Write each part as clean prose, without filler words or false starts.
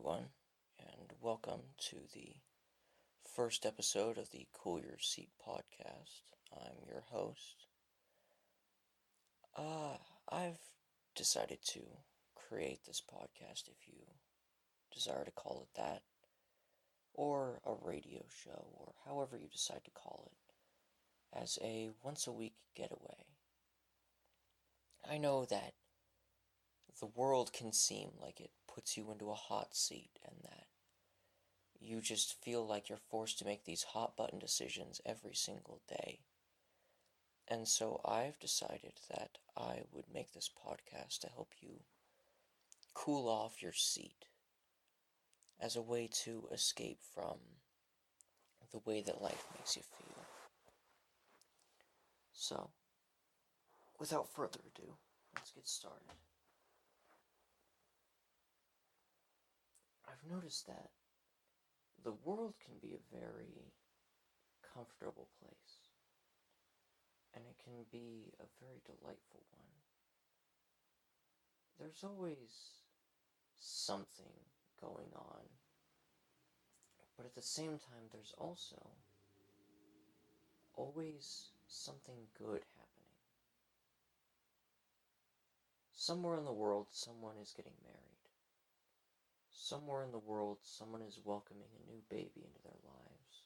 everyone, and welcome to the first episode of the Cool Your Seat podcast. I'm your host. I've decided to create this podcast, if you desire to call it that, or a radio show, or however you decide to call it, as a once a week getaway. I know that the world can seem like it puts you into a hot seat and that you just feel like you're forced to make these hot button decisions every single day. And so I've decided that I would make this podcast to help you cool off your seat as a way to escape from the way that life makes you feel. So, without further ado, let's get started. I've noticed that the world can be a very comfortable place, and it can be a very delightful one. There's always something going on, but at the same time, there's also always something good happening. Somewhere in the world, someone is getting married. Somewhere in the world, someone is welcoming a new baby into their lives.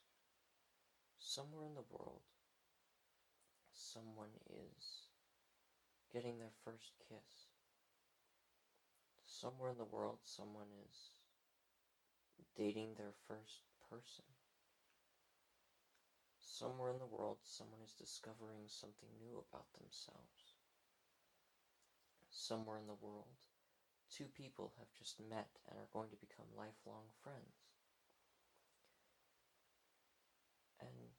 Somewhere in the world, someone is getting their first kiss. Somewhere in the world, someone is dating their first person. Somewhere in the world, someone is discovering something new about themselves. Somewhere in the world, two people have just met and are going to become lifelong friends. And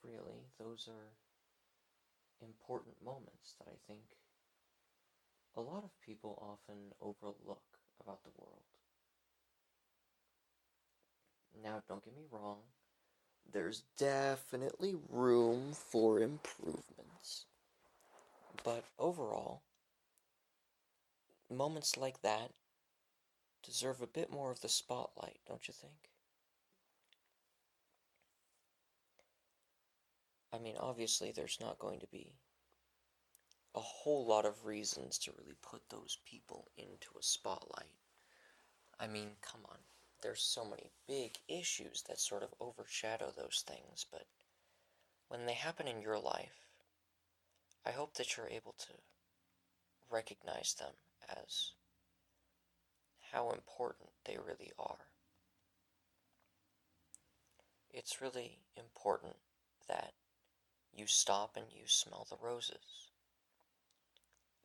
really, those are important moments that I think a lot of people often overlook about the world. Now, don't get me wrong, there's definitely room for improvements. But overall, moments like that deserve a bit more of the spotlight, don't you think? I mean, obviously, there's not going to be a whole lot of reasons to really put those people into a spotlight. I mean, come on. There's so many big issues that sort of overshadow those things, but when they happen in your life, I hope that you're able to recognize them as how important they really are. It's really important that you stop and you smell the roses.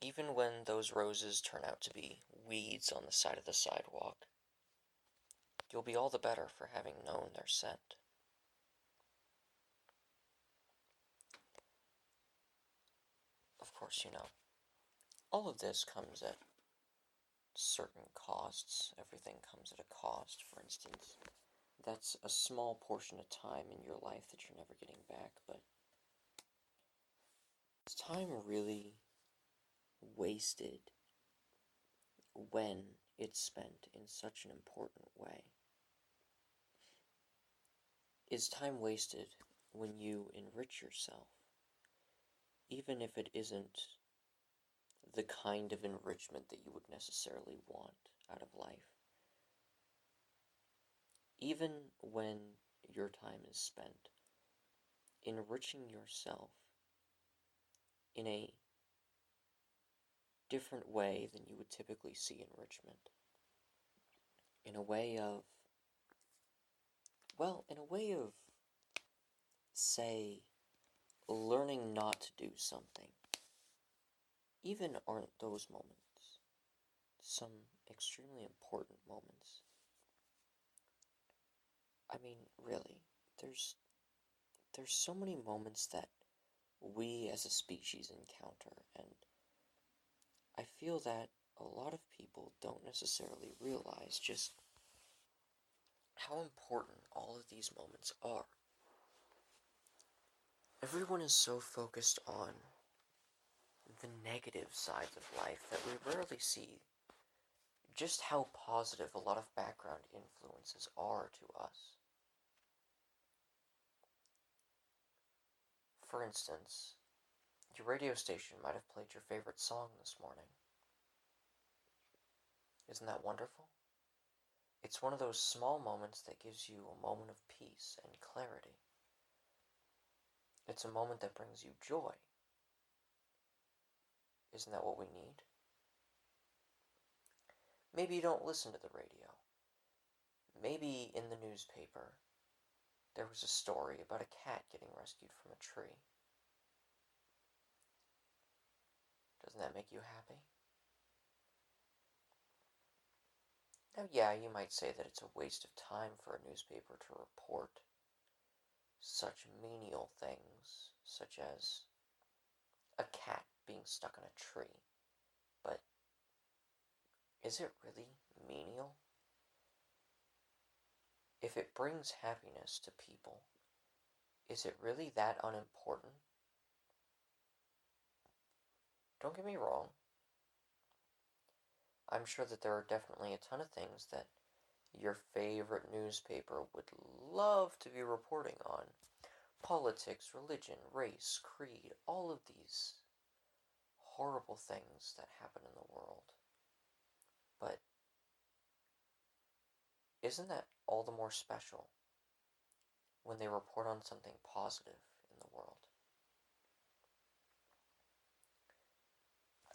Even when those roses turn out to be weeds on the side of the sidewalk, you'll be all the better for having known their scent. Of course, all of this comes at certain costs. Everything comes at a cost. For instance, that's a small portion of time in your life that you're never getting back, but is time really wasted when it's spent in such an important way? Is time wasted when you enrich yourself, even if it isn't the kind of enrichment that you would necessarily want out of life? Even when your time is spent enriching yourself in a different way than you would typically see enrichment, in a way of, say, learning not to do something. Even aren't those moments some extremely important moments? I mean, really, there's so many moments that we as a species encounter, and I feel that a lot of people don't necessarily realize just how important all of these moments are. Everyone is so focused on the negative sides of life that we rarely see just how positive a lot of background influences are to us. For instance, your radio station might have played your favorite song this morning. Isn't that wonderful? It's one of those small moments that gives you a moment of peace and clarity. It's a moment that brings you joy. Isn't that what we need? Maybe you don't listen to the radio. Maybe in the newspaper there was a story about a cat getting rescued from a tree. Doesn't that make you happy? Now, yeah, you might say that it's a waste of time for a newspaper to report such menial things, such as a cat being stuck in a tree. But is it really menial? If it brings happiness to people, is it really that unimportant? Don't get me wrong. I'm sure that there are definitely a ton of things that your favorite newspaper would love to be reporting on. Politics, religion, race, creed, all of these horrible things that happen in the world. But isn't that all the more special when they report on something positive in the world?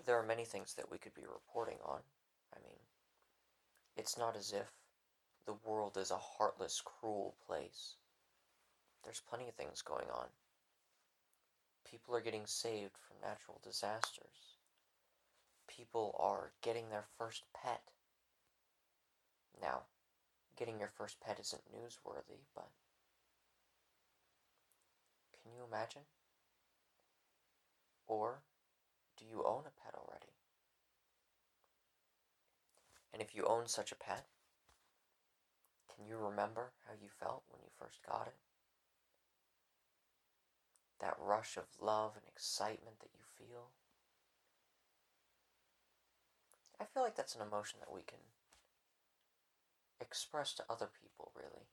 There are many things that we could be reporting on. I mean, it's not as if the world is a heartless, cruel place. There's plenty of things going on. People are getting saved from natural disasters. People are getting their first pet. Now, getting your first pet isn't newsworthy, but can you imagine? Or do you own a pet already? And if you own such a pet, can you remember how you felt when you first got it? That rush of love and excitement that you feel? I feel like that's an emotion that we can express to other people, really.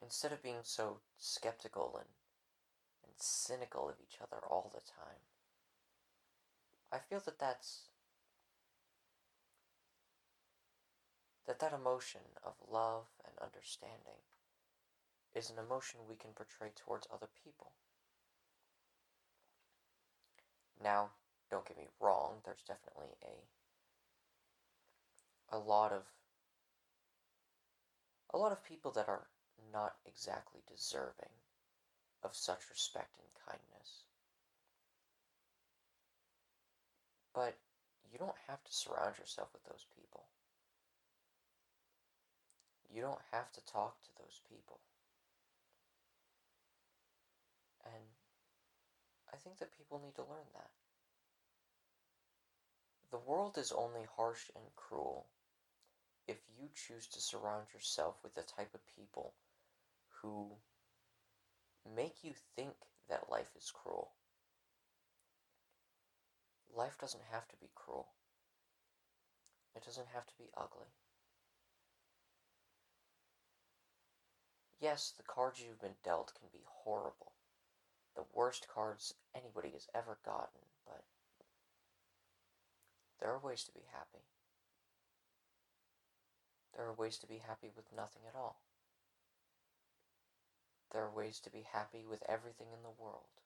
Instead of being so skeptical and cynical of each other all the time, I feel that that emotion of love and understanding is an emotion we can portray towards other people. Now, don't get me wrong, there's definitely a lot of people that are not exactly deserving of such respect and kindness. But you don't have to surround yourself with those people. You don't have to talk to those people. And I think that people need to learn that. The world is only harsh and cruel if you choose to surround yourself with the type of people who make you think that life is cruel. Life doesn't have to be cruel. It doesn't have to be ugly. Yes, the cards you've been dealt can be horrible. The worst cards anybody has ever gotten, but there are ways to be happy. There are ways to be happy with nothing at all. There are ways to be happy with everything in the world.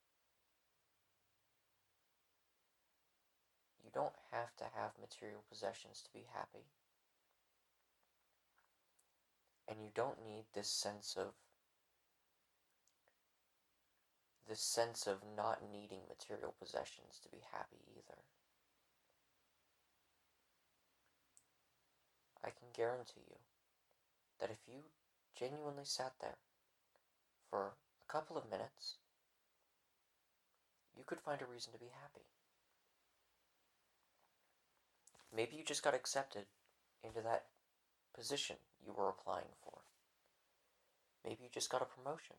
You don't have to have material possessions to be happy. And you don't need this sense of not needing material possessions to be happy either. I can guarantee you that if you genuinely sat there for a couple of minutes, you could find a reason to be happy. Maybe you just got accepted into that position you were applying for. Maybe you just got a promotion.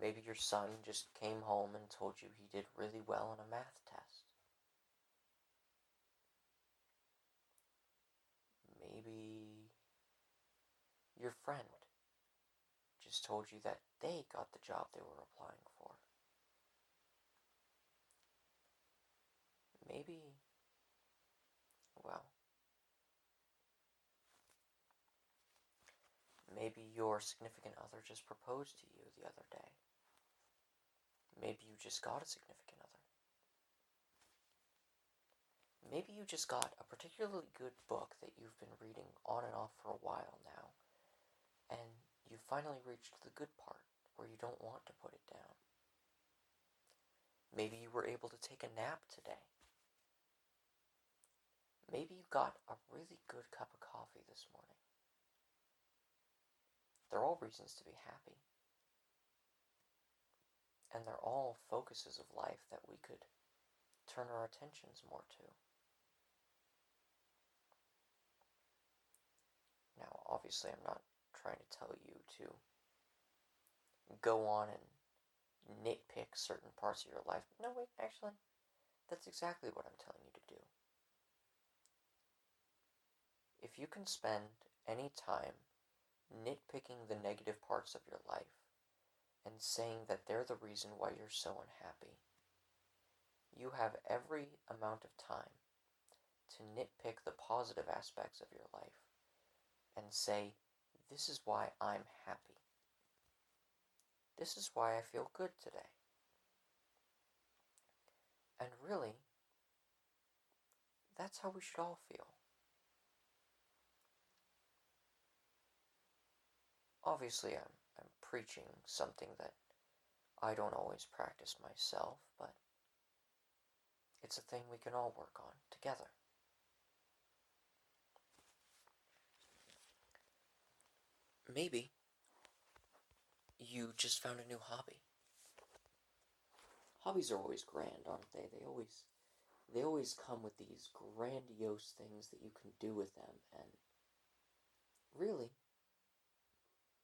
Maybe your son just came home and told you he did really well on a math test. your friend just told you that they got the job they were applying for. Maybe, well, maybe your significant other just proposed to you the other day. Maybe you just got a significant other. Maybe you just got a particularly good book that you've been reading on and off for a while now, and you finally reached the good part where you don't want to put it down. Maybe you were able to take a nap today. Maybe you got a really good cup of coffee this morning. They're all reasons to be happy. And they're all focuses of life that we could turn our attentions more to. Now, obviously, I'm not trying to tell you to go on and nitpick certain parts of your life. No, wait, actually, that's exactly what I'm telling you to do. If you can spend any time nitpicking the negative parts of your life and saying that they're the reason why you're so unhappy, you have every amount of time to nitpick the positive aspects of your life and say, this is why I'm happy. This is why I feel good today. And really, that's how we should all feel. Obviously, I'm preaching something that I don't always practice myself, but it's a thing we can all work on together. Maybe you just found a new hobby. Hobbies are always grand, aren't they? They always come with these grandiose things that you can do with them, and really,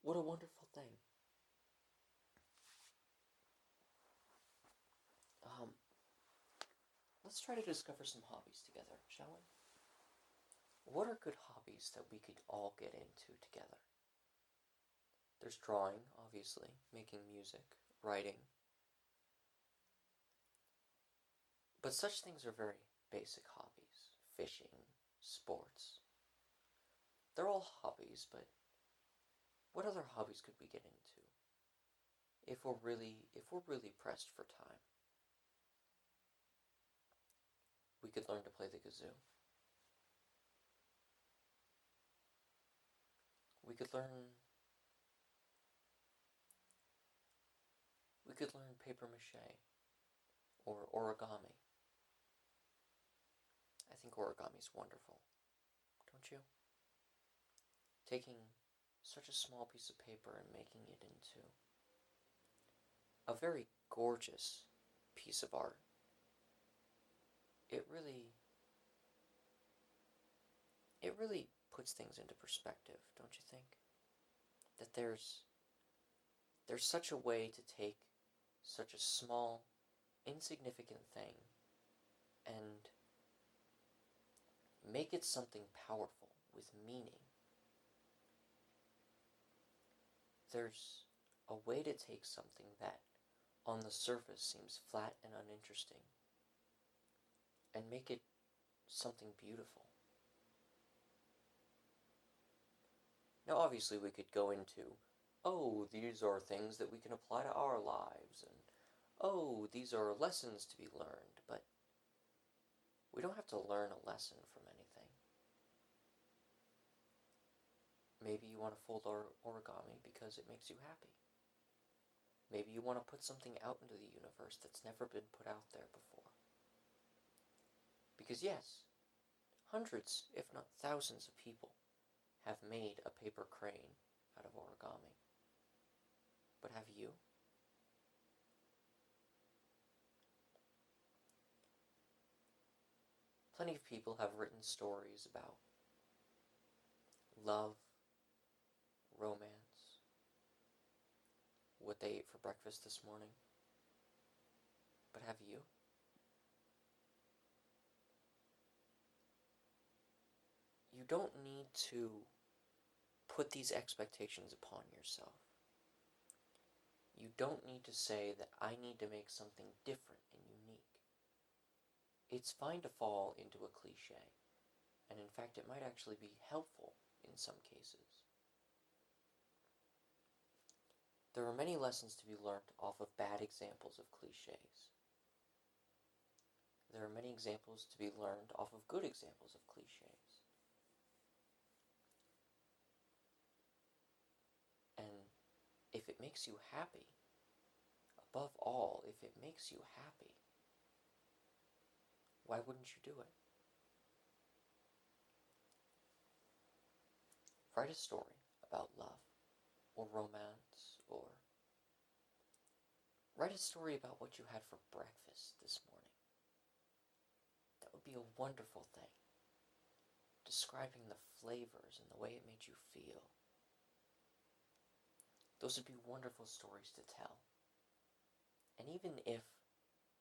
what a wonderful thing. Let's try to discover some hobbies together, shall we? What are good hobbies that we could all get into together? There's drawing, obviously, making music, writing. But such things are very basic hobbies. Fishing, sports. They're all hobbies, but what other hobbies could we get into if we're really pressed for time? We could learn to play the kazoo. We could learn paper mache or origami. I think origami's wonderful, don't you? Taking such a small piece of paper and making it into a very gorgeous piece of art. It really puts things into perspective, don't you think? That there's such a way to take such a small, insignificant thing and make it something powerful with meaning. There's a way to take something that on the surface seems flat and uninteresting and make it something beautiful. Now, obviously, we could go into, oh, these are things that we can apply to our lives, and oh, these are lessons to be learned, but we don't have to learn a lesson from anything. Maybe you want to fold origami because it makes you happy. Maybe you want to put something out into the universe that's never been put out there before. Because yes, hundreds, if not thousands of people have made a paper crane out of origami. But have you? Plenty of people have written stories about love, romance, what they ate for breakfast this morning. But have you? You don't need to put these expectations upon yourself. You don't need to say that I need to make something different and unique. It's fine to fall into a cliche, and in fact it might actually be helpful in some cases. There are many lessons to be learned off of bad examples of cliches. There are many examples to be learned off of good examples of cliches. And if it makes you happy, above all, if it makes you happy, why wouldn't you do it? Write a story about love, or romance, or write a story about what you had for breakfast this morning. That would be a wonderful thing. Describing the flavors and the way it made you feel. Those would be wonderful stories to tell. And even if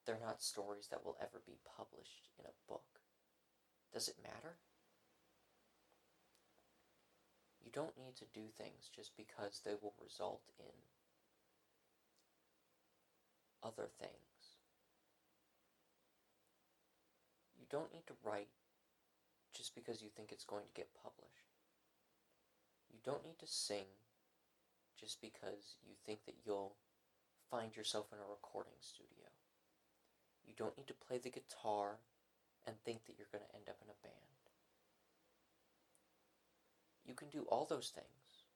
they're not stories that will ever be published in a book, does it matter? You don't need to do things just because they will result in other things. You don't need to write just because you think it's going to get published. You don't need to sing just because you think that you'll find yourself in a recording studio. You don't need to play the guitar and think that you're going to end up in a band. You can do all those things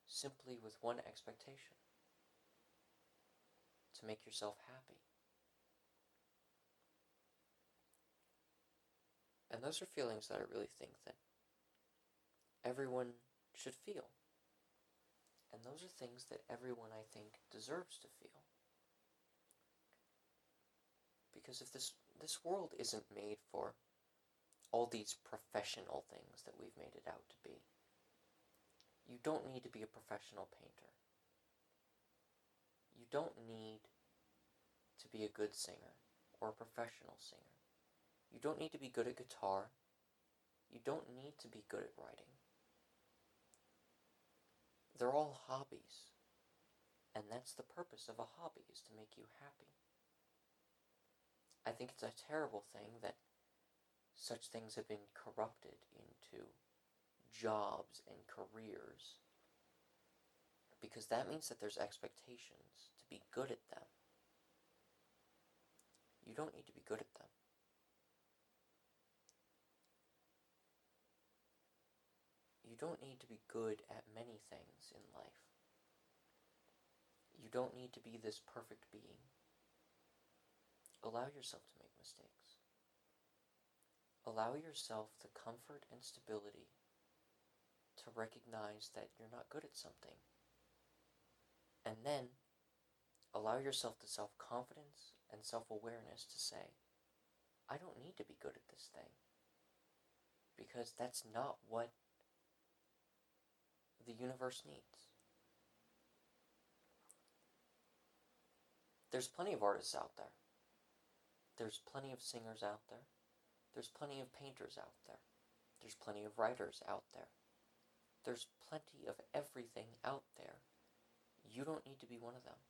simply with one expectation: to make yourself happy. And those are feelings that I really think that everyone should feel. And those are things that everyone, I think, deserves to feel. Because if this world isn't made for all these professional things that we've made it out to be. You don't need to be a professional painter. You don't need to be a good singer or a professional singer. You don't need to be good at guitar. You don't need to be good at writing. They're all hobbies. And that's the purpose of a hobby, is to make you happy. I think it's a terrible thing that such things have been corrupted into jobs and careers, because that means that there's expectations to be good at them. You don't need to be good at them. You don't need to be good at many things in life. You don't need to be this perfect being. Allow yourself to make mistakes. Allow yourself the comfort and stability to recognize that you're not good at something. And then allow yourself the self-confidence and self-awareness to say, I don't need to be good at this thing, because that's not what the universe needs. There's plenty of artists out there. There's plenty of singers out there. There's plenty of painters out there. There's plenty of writers out there. There's plenty of everything out there. You don't need to be one of them.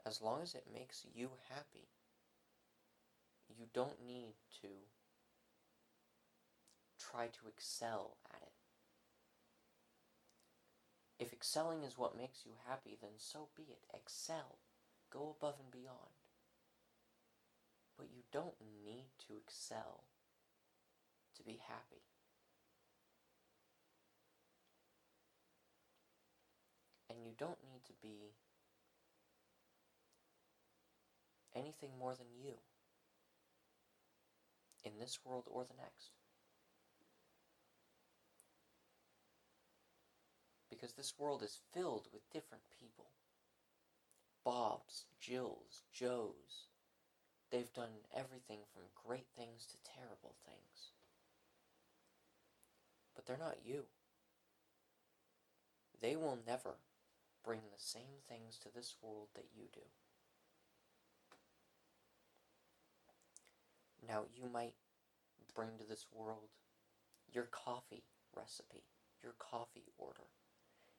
As long as it makes you happy, you don't need to try to excel at it. If excelling is what makes you happy, then so be it. Excel. Go above and beyond. But you don't need to excel to be happy. And you don't need to be anything more than you in this world or the next. Because this world is filled with different people. Bobs, Jills, Joes. They've done everything from great things to terrible things. But they're not you. They will never bring the same things to this world that you do. Now, you might bring to this world your coffee recipe, your coffee order.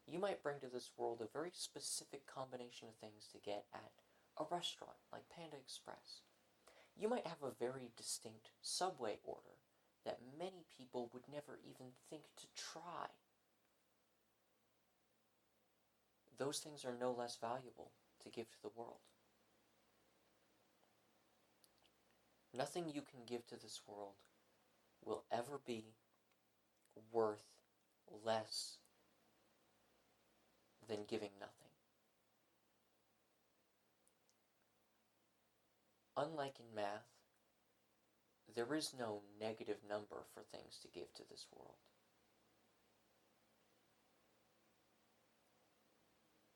You might bring to this world a very specific combination of things to get at a restaurant like Panda Express. You might have a very distinct Subway order that many people would never even think to try. Those things are no less valuable to give to the world. Nothing you can give to this world will ever be worth less than giving nothing. Unlike in math, there is no negative number for things to give to this world.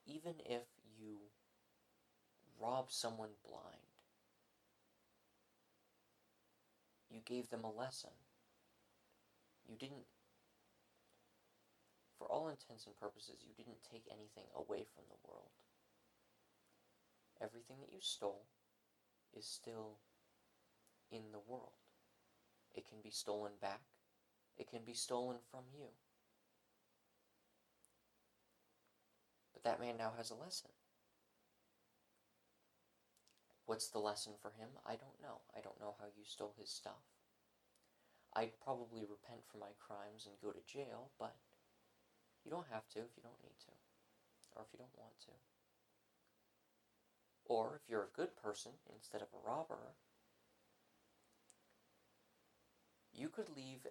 Even if you rob someone blind, you gave them a lesson. You didn't, for all intents and purposes, you didn't take anything away from the world. Everything that you stole is still in the world. It can be stolen back. It can be stolen from you. But that man now has a lesson. What's the lesson for him? I don't know. I don't know how you stole his stuff. I'd probably repent for my crimes and go to jail, but you don't have to if you don't need to, or if you don't want to. Or if you're a good person instead of a robber, you could lead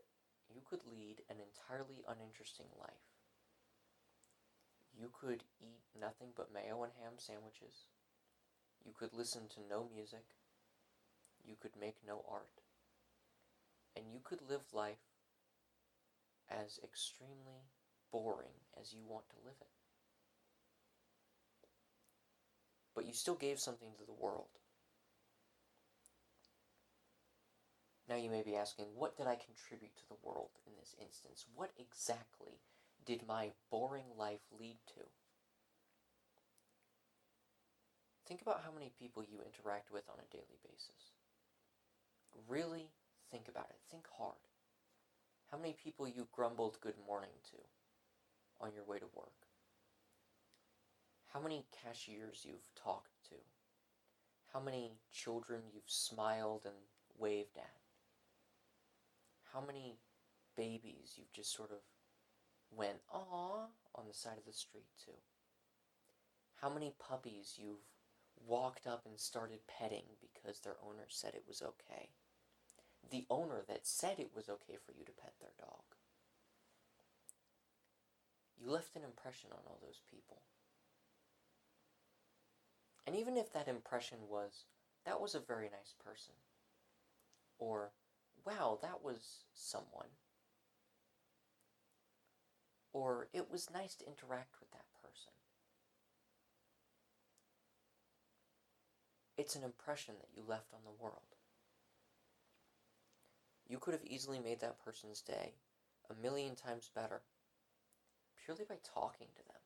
an entirely uninteresting life. You could eat nothing but mayo and ham sandwiches. You could listen to no music. You could make no art. And you could live life as extremely boring as you want to live it. But you still gave something to the world. Now you may be asking, what did I contribute to the world in this instance? What exactly did my boring life lead to? Think about how many people you interact with on a daily basis. Really think about it. Think hard. How many people you grumbled good morning to on your way to work? How many cashiers you've talked to? How many children you've smiled and waved at? How many babies you've just sort of went, "Aw," on the side of the street to? How many puppies you've walked up and started petting because their owner said it was okay? The owner that said it was okay for you to pet their dog. You left an impression on all those people. And even if that impression was, that was a very nice person, or, wow, that was someone, or it was nice to interact with that person, it's an impression that you left on the world. You could have easily made that person's day 1,000,000 times better purely by talking to them.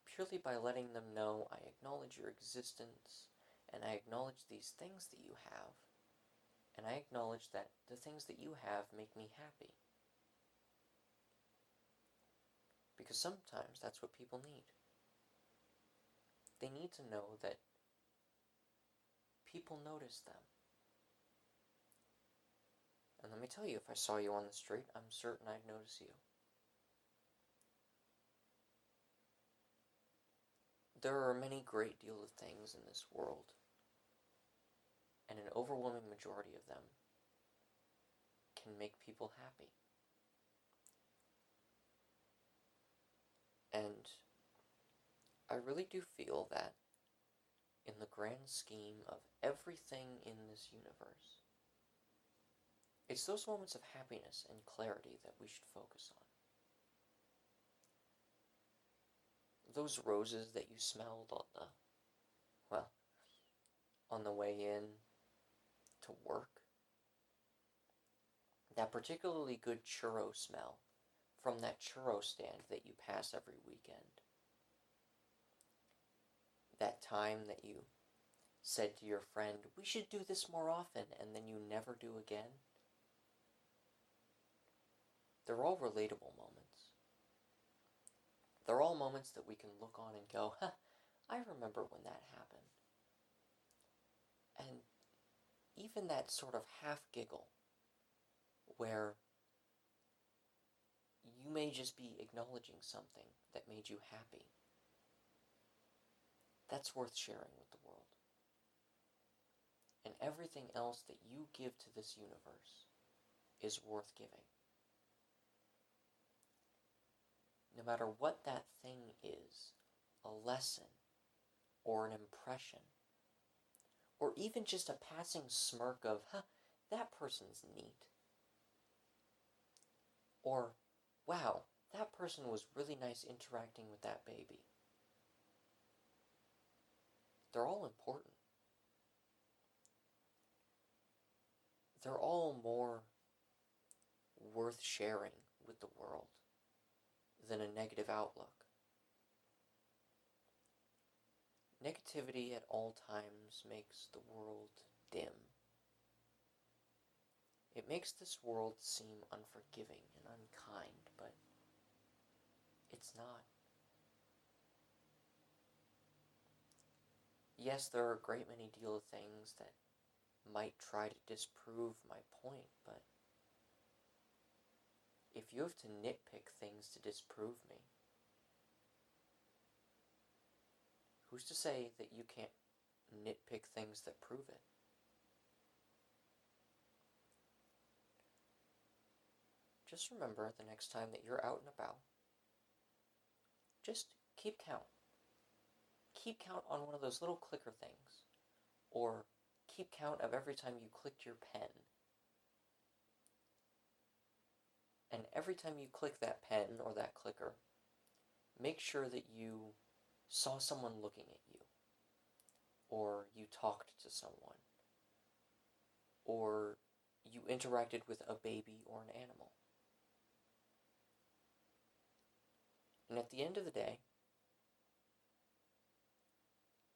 Purely by letting them know, I acknowledge your existence, and I acknowledge these things that you have, and I acknowledge that the things that you have make me happy. Because sometimes that's what people need. They need to know that people notice them. And let me tell you, if I saw you on the street, I'm certain I'd notice you. There are a many great deal of things in this world, and an overwhelming majority of them can make people happy. And I really do feel that in the grand scheme of everything in this universe, it's those moments of happiness and clarity that we should focus on. Those roses that you smelled on the way in to work. That particularly good churro smell from that churro stand that you pass every weekend. That time that you said to your friend, we should do this more often, and then you never do again. they're all relatable moments. They're all moments that we can look on and go, huh, I remember when that happened. And even that sort of half giggle where you may just be acknowledging something that made you happy, that's worth sharing with the world. And everything else that you give to this universe is worth giving. No matter what that thing is, a lesson, or an impression, or even just a passing smirk of, huh, that person's neat. Or, wow, that person was really nice interacting with that baby. They're all important. They're all more worth sharing with the world than a negative outlook. Negativity at all times makes the world dim. It makes this world seem unforgiving and unkind, but it's not. Yes, there are a great many deal of things that might try to disprove my point, but if you have to nitpick things to disprove me, who's to say that you can't nitpick things that prove it? Just remember the next time that you're out and about, just keep count. Keep count on one of those little clicker things, or keep count of every time you clicked your pen. And every time you click that pen or that clicker, make sure that you saw someone looking at you, or you talked to someone, or you interacted with a baby or an animal. And at the end of the day,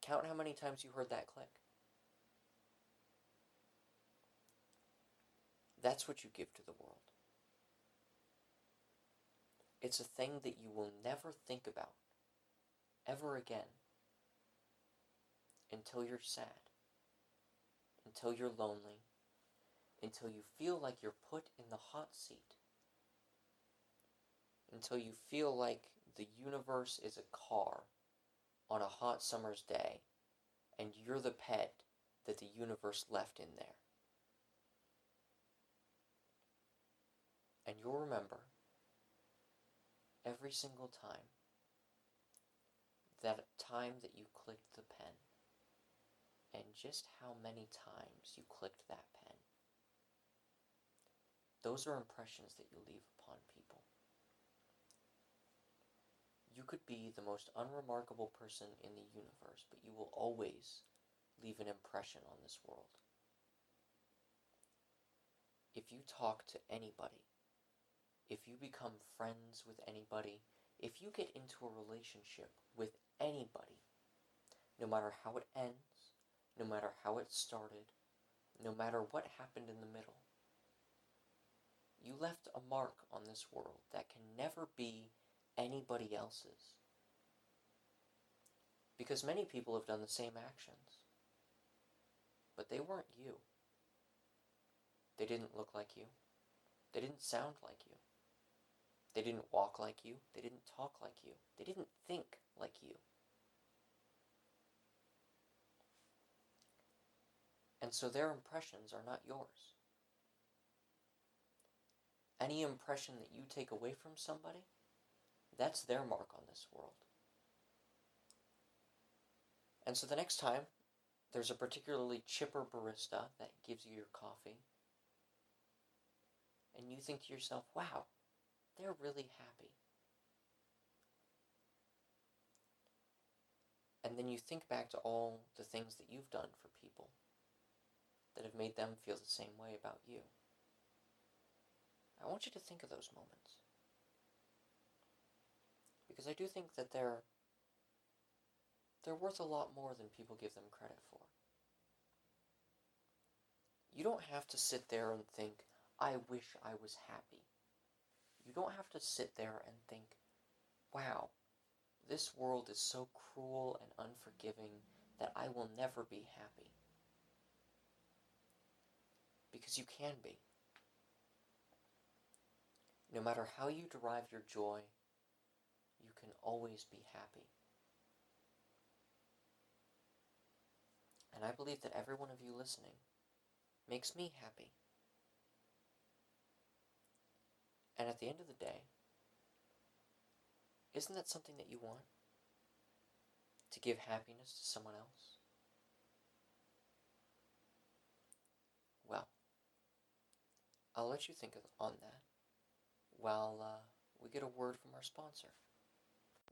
count how many times you heard that click. That's what you give to the world. It's a thing that you will never think about ever again until you're sad, until you're lonely, until you feel like you're put in the hot seat, until you feel like the universe is a car on a hot summer's day and you're the pet that the universe left in there. And you'll remember every single time that you clicked the pen, and just how many times you clicked that pen. Those are impressions that you leave upon people. You could be the most unremarkable person in the universe, but you will always leave an impression on this world. If you talk to anybody, if you become friends with anybody, if you get into a relationship with anybody, no matter how it ends, no matter how it started, no matter what happened in the middle, you left a mark on this world that can never be anybody else's. Because many people have done the same actions, but they weren't you. They didn't look like you. They didn't sound like you. They didn't walk like you. They didn't talk like you. They didn't think like you. And so their impressions are not yours. Any impression that you take away from somebody, that's their mark on this world. And so the next time there's a particularly chipper barista that gives you your coffee, and you think to yourself, wow, they're really happy. And then you think back to all the things that you've done for people that have made them feel the same way about you. I want you to think of those moments. Because I do think that they're worth a lot more than people give them credit for. You don't have to sit there and think, I wish I was happy. You don't have to sit there and think, wow, this world is so cruel and unforgiving that I will never be happy. Because you can be. No matter how you derive your joy, you can always be happy. And I believe that every one of you listening makes me happy. And at the end of the day, isn't that something that you want? To give happiness to someone else? Well, I'll let you think on that while we get a word from our sponsor.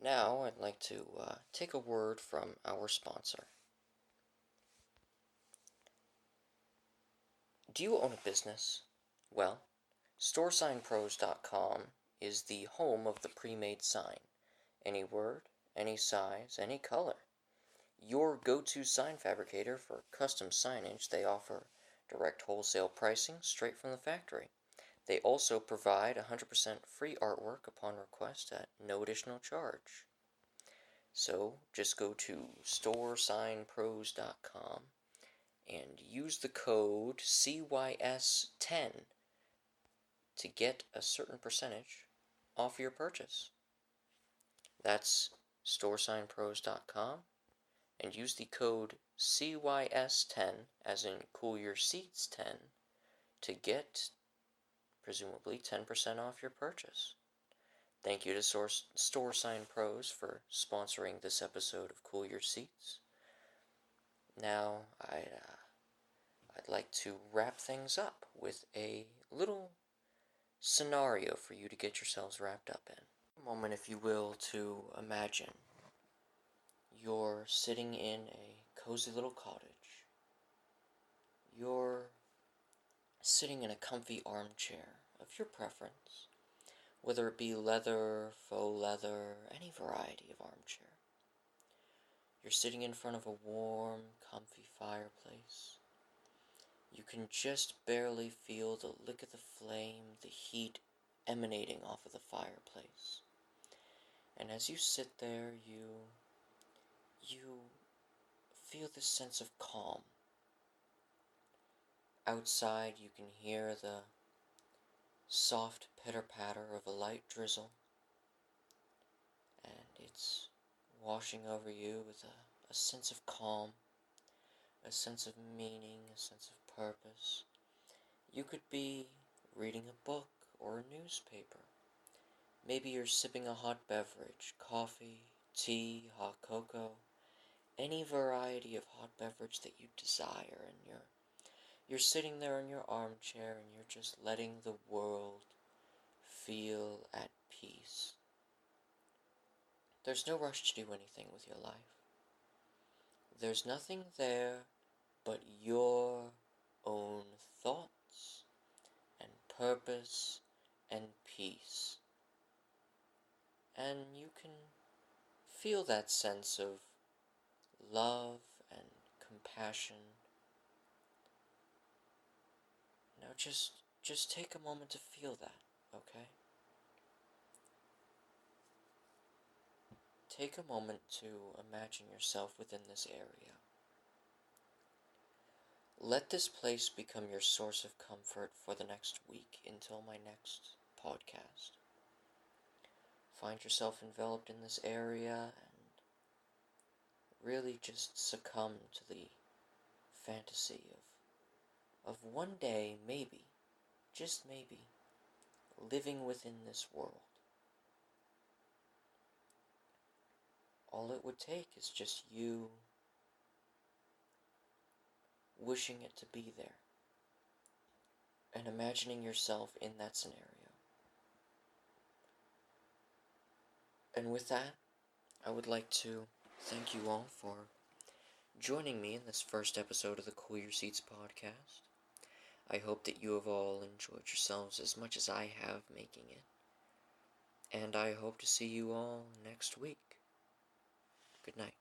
Now I'd like to take a word from our sponsor. Do you own a business? Well, StoreSignPros.com is the home of the pre-made sign. Any word, any size, any color. Your go-to sign fabricator for custom signage. They offer direct wholesale pricing straight from the factory. They also provide 100% free artwork upon request at no additional charge. So just go to StoreSignPros.com and use the code CYS10 to get a certain percentage off your purchase. That's StoreSignPros.com and use the code CYS10, as in Cool Your Seats 10, to get presumably 10% off your purchase. Thank you to Store Sign Pros for sponsoring this episode of Cool Your Seats. Now, I'd like to wrap things up with a little scenario for you to get yourselves wrapped up in. A moment, if you will, to imagine you're sitting in a cozy little cottage. You're sitting in a comfy armchair of your preference, whether it be leather, faux leather, any variety of armchair. You're sitting in front of a warm, comfy fireplace. You can just barely feel the lick of the flame, the heat emanating off of the fireplace. And as you sit there, you feel this sense of calm. Outside, you can hear the soft pitter-patter of a light drizzle, and it's washing over you with a sense of calm, a sense of meaning, a sense of purpose. You could be reading a book or a newspaper. Maybe you're sipping a hot beverage, coffee, tea, hot cocoa, any variety of hot beverage that you desire, and you're sitting there in your armchair and you're just letting the world feel at peace. There's no rush to do anything with your life. There's nothing there but your own thoughts and purpose and peace. And you can feel that sense of love and compassion. Now just take a moment to feel that, okay? Take a moment to imagine yourself within this area. Let this place become your source of comfort for the next week until my next podcast. Find yourself enveloped in this area and really just succumb to the fantasy of one day, maybe, just maybe, living within this world. All it would take is just you wishing it to be there and imagining yourself in that scenario. And with that, I would like to thank you all for joining me in this first episode of the Cool Your Seats podcast. I hope that you have all enjoyed yourselves as much as I have making it. And I hope to see you all next week. Good night.